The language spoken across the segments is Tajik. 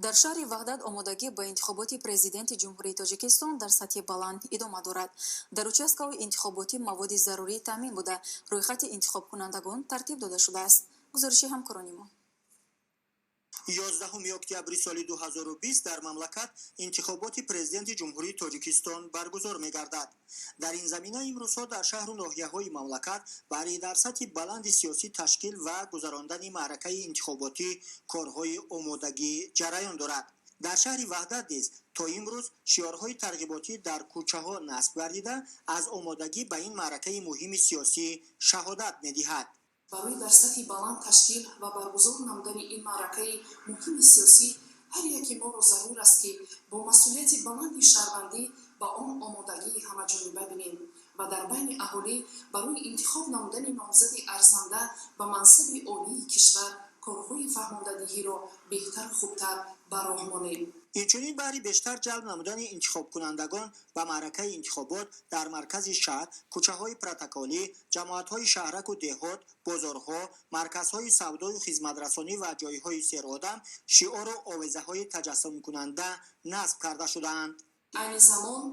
در شهر وحدت омодаги ба интихоботи президенти ҷумҳурии Точикистон дар сатҳи баланд идома дорад. Дар участкаҳои интихоботӣ маводи зарурӣ таъмин буда рӯйхати интихобкунандагон тартиб дода шудааст. Гузориши ҳамкорони мо. 11 октябри соли 2020 дар мамлакат интихоботи президенти ҷумҳурии Точикистон баргузор мегардад. Дар ин замина имрӯзҳо дар шаҳру ноҳияҳои мамлакат барои дар сатҳи баланди сиёсӣ ташкил ва гузарондани маъракаи интихоботӣ корҳои омодагӣ ҷараён дорад. дар шаҳри Вахдат низ то имрӯз шиорҳои тарғиботӣ дар кӯчаҳо насб гардида аз омодагӣ ба ин маъракаи муҳими сиёсӣ шаҳодат медиҳад. барои дар сатҳи баланд ташкил ва баргузор намудани ин маъракаи муҳими сиёсӣ ҳар яки моро зарур аст ки бо масъулияти баланди шаҳрвандӣ ба он омодагии ҳамаҷониба бинем ва дар байни аҳолӣ барои интихоб намудани номзади арзанда ба мансаби олии кишвар корҳои фаҳмондадиҳиро беҳтару хубтар ба роҳ монем. инчунин баҳри бештар ҷалб намудани интихобкунандагон ба маъракаи интихобот дар маркази шаҳр, кӯчаҳои протоколӣ, ҷамоатҳои шаҳраку деҳот, бозорҳо, марказҳои савдою хизматрасонӣ ва ҷойҳои серодам шиору овезаҳои таҷассумкунанда насб карда шудаанд. айни замон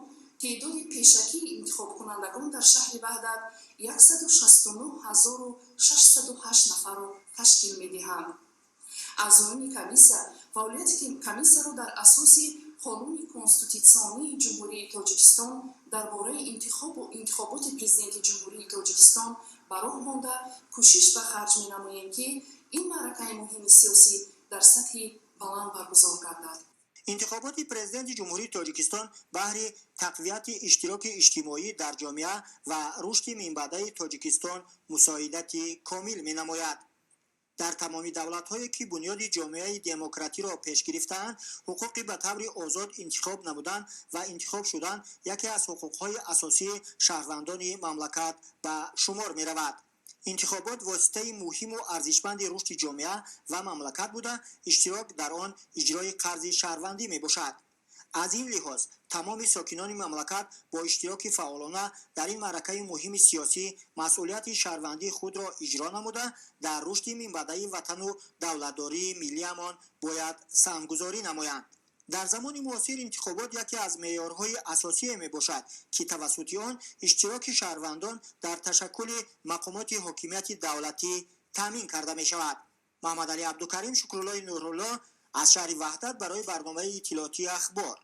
теъдоди пешакии интихобкунандагон дар шаҳри Вахдат 169608 нафарро ташкил медиҳанд. аъзоёни комиссия фаъолияти комиссияро дар асоси қонуни конститутсионии ҷумҳурии Точикистон дар бораи интихоботи президенти ҷумҳурии Точикистон ба роҳ монда кӯшиш ба харҷ менамоем ки ин маъракаи муҳими сиёсӣ дар сатҳи баланд баргузор гардад. интихоботи президенти ҷумҳурии Точикистон баҳри тақвияти иштироки иҷтимоӣ дар ҷомеа ва рушди минбаъдаи Точикистон мусоидати комил менамояд. дар тамоми давлатҳое ки бунёди ҷомеаи демократиро пеш гирифтаанд, ҳуқуқи ба таври озод интихоб намудан ва интихоб шудан яке аз ҳуқуқҳои асосии шаҳрвандони мамлакат ба шумор меравад. интихобот воситаи муҳиму арзишманди рушди ҷомеа ва мамлакат буда, иштирок дар он иҷрои қарзи шаҳрвандӣ мебошад. аз ин лиҳоз тамоми сокинони мамлакат бо иштироки фаъолона дар ин маъракаи муҳими сиёсӣ масъулияти шаҳрвандии худро иҷро намуда, дар рушди минбаъдаи ватану давлатдории миллиамон бояд саҳмгузорӣ намоянд. дар замони муосир интихобот яке аз меъёрҳои асосие мебошад ки тавассути он иштироки шаҳрвандон дар ташаккули мақомоти ҳокимияти давлатӣ таъмин карда мешавад. маҳмадалӣ абдукарим, шукруллои нурулло аз шаҳри Вахдат барои барномаи иттилоотии ахбор.